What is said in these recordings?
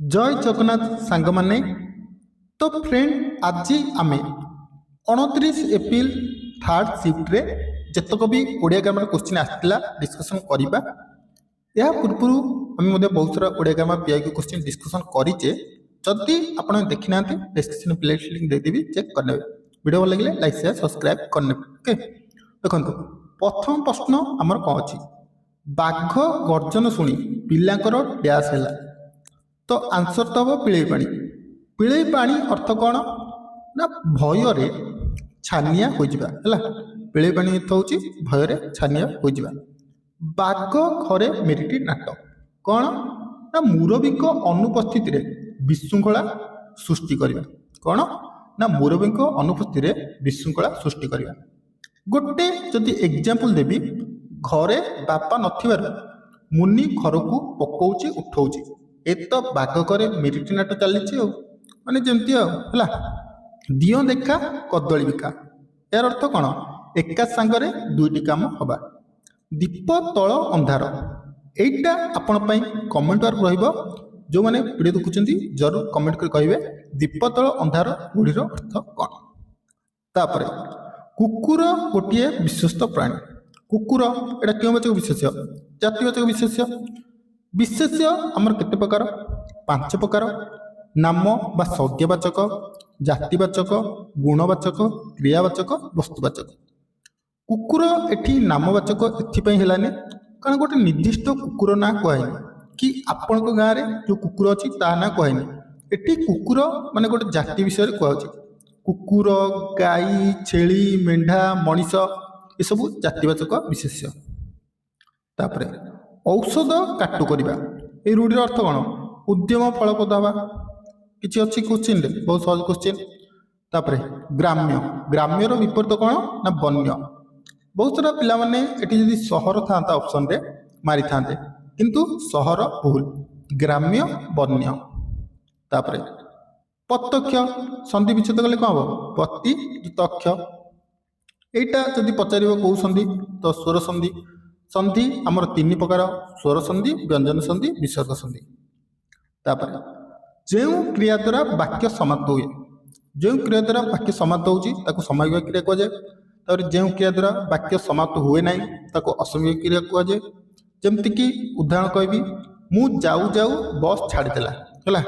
जय जगन्नाथ सांग माने। तो फ्रेंड आज आम 29 एप्रिल थर्ड शिफ्ट रे जतक भी ओडिया ग्रामर क्वेश्चन आसाला डिस्कसन करवा। या पूर्व आम बहुत सारा Odia grammar PIQ question discussion करें। जदि आप देखी ना डिस्क्रिप्शन प्लेलिस्ट लिंक देदेवी चेक करने। वीडियो भल लगे लाइक शेयर सब्सक्राइब करने। ओके देखो प्रथम प्रश्न आमर कौन अच्छी बाघ गर्जन शुणी पिलांकर डैश है। तो आंसर तो हम पिले पानी। पिले पानी अर्थ कौन ना भयर छानिया हो जावा। पिले पानी अर्थ हूँ भयर छानिया हो जावा। बाघ घरे मेरिटी नाटक कौन ना मुरबी अनुपस्थित विशृंखला सृष्टि करवा। कौन ना मुरबी अनुपस्थित विशृंखला सृष्टि करवा। गोटे जदि एग्जांपल देवी घरे बापा नथिबार मुनि घर को पकाउची उठाउची ए तो बाघ करे मेरिटी नाट चली माने जमती है दियो देखा कदली बिका। यार अर्थ कौन एका सांगरे दुईटी काम हवा। दीप तल अंधार एटा आपण पई कमेंट वर्क रहिबो। जो माने वीडियो देखुचंती जरूर कमेंट कर कहिबे दीप तल अंधार गुड़ीर अर्थ कौन। तापरे कुकुर गोटे विश्वस्त प्राणी। कुकुर एटा क्योंवाचक विशेष्य जातिवाचक विशेष्य। विशेष्य आमर केते प्रकार 5 प्रकार नाम बा संज्ञावाचक जातिवाचक गुणवाचक क्रियावाचक वस्तुवाचक। कुकुर एठी नामवाचक एथिपई हेलाने कारण गोटे निर्दिष्ट कुकुर ना कहैनी कि आपण को गाँव में जो कुकुर अच्छी ता ना कहैनी। एठी कुकुर माने गोटे जाति विषय कहछि। कुकुर गाई छेली मेंढा मनीष ये सब जातिवाचक विशेष्य। तापरे औषध काटु करवा ये रूढ़िर अर्थ कौन उद्यम फलप्रद हवा किसी अच्छी क्वेश्चन बहुत सहज क्वेश्चन। तापरे ग्राम्य ग्राम्यर विपरीत कौन ना वन्य। बहुत सारा पिला माने एटी जदि सहर था ऑप्शन रे मारी था किंतु सहर भूल ग्राम्य वन्य। तापरे प्रत्यक्ष संधि विच्छेद कले कौन हम प्रति तक्ष एटा जदि पचार कौ संधि तो स्वर संधि। संधि आमर 3 प्रकार स्वर संधि व्यंजन संधि विसर्ग संधि। तापर जो क्रिया द्वारा वाक्य समाप्त हुए जो क्रिया द्वारा वाक्य समाप्त होता सामयिक क्रिया कहुए। तापर जो क्रिया द्वारा वाक्य समाप्त हुए ना ताको असामयिक क्रिया कहुए। जमती कि उदाहरण कहबी मु जाऊ जाऊ बस छाड़देला है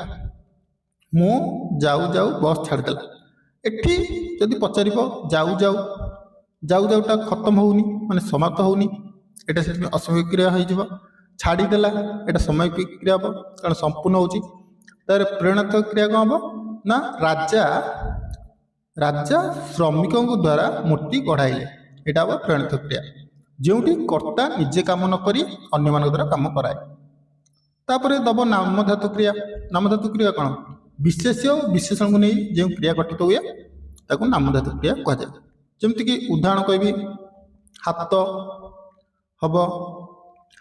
मु जाऊ जाऊ बस छाड़देला। एठी जदि पचार जाऊ जाऊ जाऊ जाऊटा खत्म होनी माने समाप्त होनी एटा से असामयिक क्रिया हो। छाड़देला एटा सामयिक क्रिया हम कारण संपूर्ण होची। तार प्रेरणात्मक क्रिया कौन हम ना राजा राजा श्रमिकों द्वारा मूर्ति गढ़ाइले एटा हम प्रेरणात्मक क्रिया जोटी कर्ता निजे काम न करी अन्य मान द्वारा काम कराए। तापर दब नामधातु क्रिया। नामधातु क्रिया कौन विशेष्य विशेषण को नहीं जो क्रिया गठित हुए ताको नामधातु क्रिया कहुए। जमती कि उदाहरण कहबी हाथ हम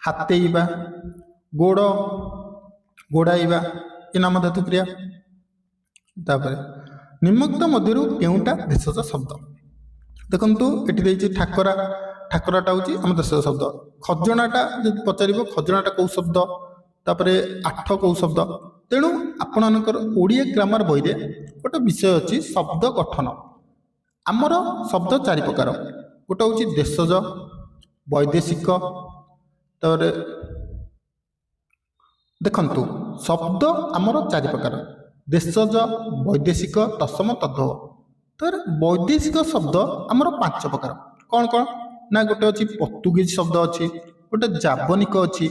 हाथेइबा गोड़ गोड़ाइबा ये नामधातु क्रिया। तापर निम्नलिखित मध्यरु केउटा देशज शब्द देखंतु एठी देछि ठाकरा ठाकराटा होछि हम देशज शब्द। खजनाटा जदि पचारिबो खजनाटा को शब्द तापरे आठ को शब्द। तेणु आपनकर ओडिया ग्रामर बही रे गोटे विषय अछि शब्द गठन। आमर शब्द 4 प्रकार गोटे होछि देशज वैदेशिक। तापर देखंतु शब्द आमर 4 प्रकार देशज वैदेशिक तत्सम तद्भव। तर वैदेशिक शब्द आमर 5 प्रकार कौन कौन ना गोटे अच्छी पोर्तुगीज शब्द अच्छी गोटे जावनिक अच्छी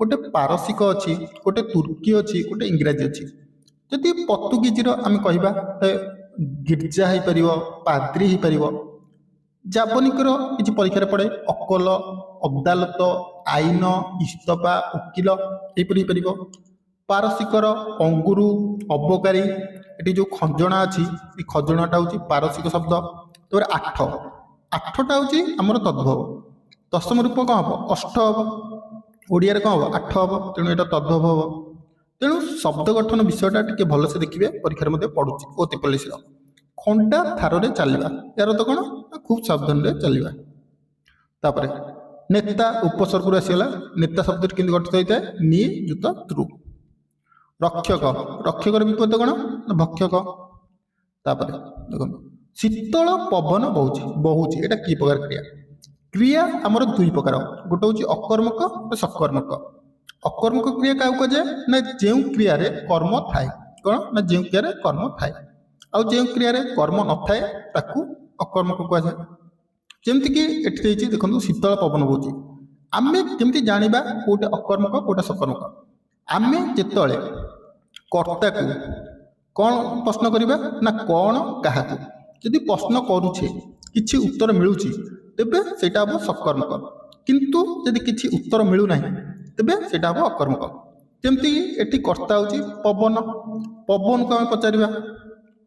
गोटे पारसिक अच्छी गोटे तुर्की अच्छी गोटे इंग्राजी अच्छी। जदि पोर्तुगीज आम कहवा गिर्जा हो पार पाद्री हो पार। जावनिकर किसी परीक्षा पड़े अकल अदालत आईन इस्तफा वकिल यहपर हो पार। पारसिकर अंगुरु अबकारी ये जो खजना अच्छी ये खजनाटा हूँ पारसिक शब्द। तो आठ आठटा हूँ आमर तद्भव। दशम रूप कौन हम अष्ट हम ओडिया कौन हम 8 हम तेणु यहाँ तद्भव हम। तेणु शब्द गठन विषयटा टी भलसे देखिए परीक्षा पड़ुची ओती पुलिस खंडा थारे चलवा यार तो कौन खूब सावधान चलवा। तापर नेता उपसर्ग आसीगला नेता शब्द कि गठित होता है नि जुत त्रु। ରକ୍ଷକ ରକ୍ଷକର ବିପରୀତ କ'ଣ ନା ଭକ୍ଷକ। ତାପରେ ଦେଖନ୍ତୁ ଶୀତଳ ପବନ ବହୁଛି ଏଇଟା କି ପ୍ରକାର କ୍ରିୟା? କ୍ରିୟା ଆମର ଦୁଇ ପ୍ରକାର, ଗୋଟେ ହେଉଛି ଅକର୍ମକ ଗୋଟେ ସକର୍ମକ। ଅକର୍ମକ କ୍ରିୟା କାହାକୁ କୁହାଯାଏ ନା ଯେଉଁ କ୍ରିୟାରେ କର୍ମ ଥାଏ, କ'ଣ ନା ଯେଉଁ କ୍ରିୟାରେ କର୍ମ ଥାଏ, ଆଉ ଯେଉଁ କ୍ରିୟାରେ କର୍ମ ନଥାଏ ତାକୁ ଅକର୍ମକ କୁହାଯାଏ। ଯେମିତିକି ଏଠି ଦେଇଛି ଦେଖନ୍ତୁ ଶୀତଳ ପବନ ବହୁଛି। ଆମେ କେମିତି ଜାଣିବା କୋଉଟା ଅକର୍ମକ କୋଉଟା ସକର୍ମକ? ଆମେ ଯେତେବେଳେ କର୍ତ୍ତାକୁ କ'ଣ ପ୍ରଶ୍ନ କରିବା ନା କ'ଣ କାହାକୁ, ଯଦି ପ୍ରଶ୍ନ କରୁଛେ କିଛି ଉତ୍ତର ମିଳୁଛି ତେବେ ସେଇଟା ହେବ ସକର୍ମକ, କିନ୍ତୁ ଯଦି କିଛି ଉତ୍ତର ମିଳୁନାହିଁ ତେବେ ସେଇଟା ହେବ ଅକର୍ମକ। ଯେମିତି ଏଠି କର୍ତ୍ତା ହେଉଛି ପବନ, ପବନକୁ ଆମେ ପଚାରିବା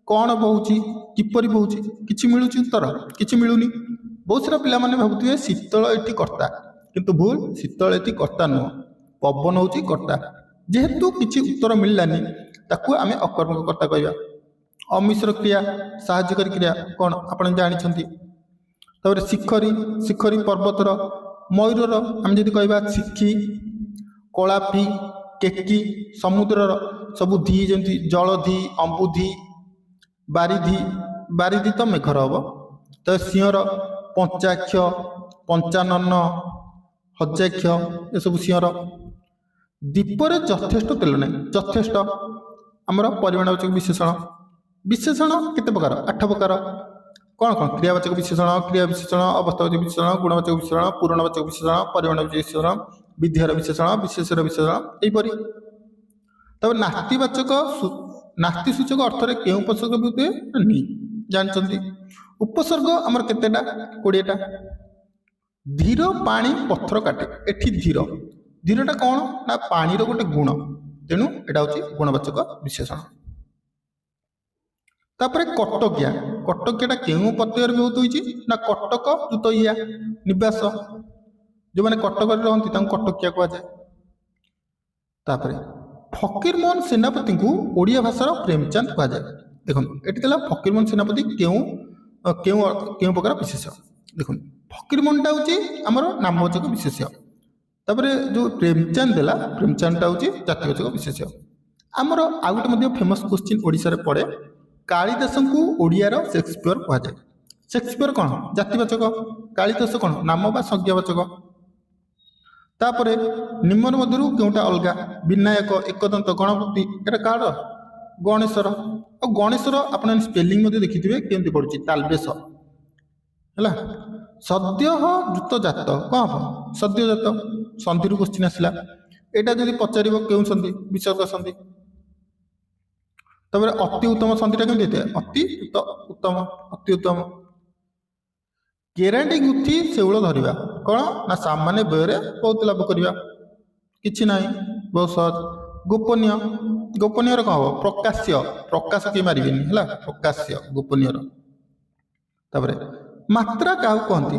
କ'ଣ ବହୁଛି କିପରି ବହୁଛି, କିଛି ମିଳୁଛି ଉତ୍ତର? କିଛି ମିଳୁନି। ବହୁତ ସାରା ପିଲାମାନେ ଭାବୁଥିବେ ଶୀତଳ ଏଠି କର୍ତ୍ତା, କିନ୍ତୁ ଭୁଲ, ଶୀତଳ ଏଠି କର୍ତ୍ତା ନୁହଁ, ପବନ ହେଉଛି କର୍ତ୍ତା। ଯେହେତୁ କିଛି ଉତ୍ତର ମିଳିଲାନି ତାକୁ ଆମେ ଅକର୍ମକ କର୍ତ୍ତା କହିବା। ଅମିଶ୍ର କ୍ରିୟା ସାହାଯ୍ୟକାରୀ କ୍ରିୟା କ'ଣ ଆପଣ ଜାଣିଛନ୍ତି। ତାପରେ ଶିଖରୀ ପର୍ବତର, ମୟୂରର ଆମେ ଯଦି କହିବା ଶିଖି, କଳାପି, କେକି, ସମୁଦ୍ରର ସବୁ ଧି ଯେମିତି ଜଳଧି, ଅମ୍ବୁଧି, ବାରିଧି ତ ମେଘର ହବ। ତ ସିଂହର ପଞ୍ଚାକ୍ଷ, ପଞ୍ଚାନନ, ହଜାକ୍ଷ ଏସବୁ ସିଂହର। ଦୀପରେ ଯଥେଷ୍ଟ ତେଲ ନାହିଁ, ଯଥେଷ୍ଟ ଆମର ପରିମାଣବାଚକ ବିଶେଷଣ କେତେ ପ୍ରକାର? 8 ପ୍ରକାର। କ'ଣ କ୍ରିୟାବାଚକ ବିଶେଷଣ, କ୍ରିୟା ବିଶେଷଣ, ଅବସ୍ଥାବାଚକ ବିଶେଷଣ, ଗୁଣବାଚକ ବିଶେଷଣ, ପୂରଣବାଚକ ବିଶେଷଣ, ପରିମାଣବାଚକ ବିଶେଷଣ, ବିଧେୟର ବିଶେଷଣ, ବିଶେଷର ବିଶେଷଣ ଏହିପରି। ତାପରେ ନାସ୍ତି ସୂଚକ ଅର୍ଥରେ କେଉଁ ଉପସର୍ଗ ବ୍ୟବହୃତ ହୁଏ? ନି ଜାଣିଛନ୍ତି। ଉପସର୍ଗ ଆମର କେତେଟା? 20ଟା। ଧୀର ପାଣି ପଥର କାଟେ, ଏଠି ଧୀରଟା କ'ଣ ନା ପାଣିର ଗୋଟେ ଗୁଣ, ତେଣୁ ଏଇଟା ହେଉଛି ଗୁଣବାଚକ ବିଶେଷଣ। ତାପରେ କଟକିଆଟା କେଉଁ ପ୍ରତ୍ୟୟରେ ବ୍ୟବହୃତ ହୋଇଛି ନା କଟକ ଯୁକ୍ତ ଇଆ ନିବାସ, ଯେଉଁମାନେ କଟକରେ ରହନ୍ତି ତାଙ୍କୁ କଟକିଆ କୁହାଯାଏ। ତାପରେ ଫକୀରମୋହନ ସେନାପତିଙ୍କୁ ଓଡ଼ିଆ ଭାଷାର ପ୍ରେମଚାନ୍ଦ କୁହାଯାଏ। ଦେଖନ୍ତୁ ଏଠି ଥିଲା ଫକୀରମୋହନ ସେନାପତି କେଉଁ ପ୍ରକାର ବିଶେଷ? ଦେଖନ୍ତୁ ଫକୀରମୋହନଟା ହେଉଛି ଆମର ନାମବାଚକ ବିଶେଷ, ତାପରେ ଯେଉଁ ପ୍ରେମଚାନ୍ଦ ଦେଲା ପ୍ରେମଚାନ୍ଦଟା ହେଉଛି ଜାତିବାଚକ ବିଶେଷ। ଆମର ଆଉ ଗୋଟେ ମଧ୍ୟ ଫେମସ୍ କ୍ୱେଶ୍ଚିନ୍ ଓଡ଼ିଶାରେ ପଡ଼େ, କାଳିଦାସଙ୍କୁ ଓଡ଼ିଆର ସେକ୍ସପିୟର କୁହାଯାଏ। ସେକ୍ସପିୟର କ'ଣ? ଜାତିବାଚକ, କାଳିଦାସ କ'ଣ? ନାମ ବା ସଂଜ୍ଞାବାଚକ। ତାପରେ ନିମ୍ନ ମଧ୍ୟରୁ କେଉଁଟା ଅଲଗା? ବିନାୟକ, ଏକଦନ୍ତ, ଗଣପତି ଏଟା କାହାର? ଗଣେଶର। ଆଉ ଗଣେଶର ଆପଣ ସ୍ପେଲିଂ ମଧ୍ୟ ଦେଖିଥିବେ କେମିତି ପଡ଼ୁଛି, ତାଲବେଶ ହେଲା। ସଦ୍ୟଃ ଯୁକ୍ତ ଜାତ କ'ଣ ହେବ? ସଦ୍ୟଜାତ, ସନ୍ଧିରୁ କ୍ୱେଶ୍ଚିନ୍ ଆସିଲା। ଏଇଟା ଯଦି ପଚାରିବ କେଉଁ ସନ୍ଧି? ବିସର୍ଗ ସନ୍ଧି। ତାପରେ ଅତି ଉତ୍ତମ ସନ୍ଧିଟା କେମିତି ହେଇଥାଏ? ଅତି ଉତ୍ତମ। କେରାଣ୍ଡି ଗୁଥି ଶେଉଳ ଧରିବା କ'ଣ ନା ସାମାନ୍ୟ ବ୍ୟୟରେ ବହୁତ ଲାଭ କରିବା, କିଛି ନାହିଁ, ବହୁତ ସହଜ। ଗୋପନୀୟର କ'ଣ ହେବ? ପ୍ରକାଶ କିଏ ମାରିବେନି ହେଲା, ପ୍ରକାଶ୍ୟ ଗୋପନୀୟର। ତାପରେ ମାତ୍ରା କାହାକୁ କହନ୍ତି?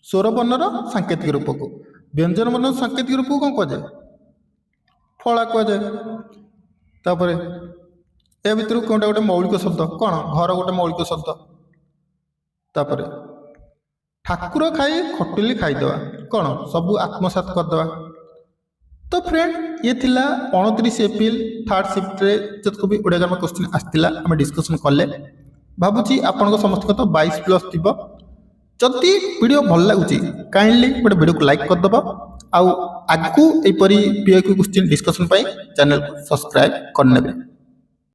ସ୍ୱରବର୍ଣ୍ଣର ସାଙ୍କେତିକ ରୂପକୁ। ବ୍ୟଞ୍ଜନ ବର୍ଣ୍ଣର ସାଙ୍କେତିକ ରୂପକୁ କ'ଣ କୁହାଯାଏ? ଫଳା କୁହାଯାଏ। ତାପରେ ଏହା ଭିତରୁ କେଉଁଟା ଗୋଟେ ମୌଳିକ ଶବ୍ଦ? କ'ଣ? ଘର ଗୋଟେ ମୌଳିକ ଶବ୍ଦ। ତାପରେ ଠାକୁର ଖାଇ ଖଟୁଲି ଖାଇଦେବା କ'ଣ? ସବୁ ଆତ୍ମସାତ କରିଦେବା। ତ ଫ୍ରେଣ୍ଡ ଇଏ ଥିଲା 29 ଏପ୍ରିଲ 3rd ଶିଫ୍ଟରେ ଯେତେକ ବି ଓଡ଼ିଆ ଗ୍ରାମାର କ୍ୱେଶ୍ଚିନ୍ ଆସିଥିଲା ଆମେ ଡିସ୍କସନ୍ କଲେ। ଭାବୁଛି ଆପଣଙ୍କ ସମସ୍ତଙ୍କ ତ 22+ ଥିବ। ଯଦି ଭିଡ଼ିଓ ଭଲ ଲାଗୁଛି କାଇଣ୍ଡଲି ଗୋଟେ ଭିଡ଼ିଓକୁ ଲାଇକ୍ କରିଦେବ, ଆଉ ଆଗକୁ ଏହିପରି PIQ କ୍ୱେଶ୍ଚିନ୍ ଡିସ୍କସନ୍ ପାଇଁ ଚ୍ୟାନେଲକୁ ସବସ୍କ୍ରାଇବ୍ କରିନେବେ।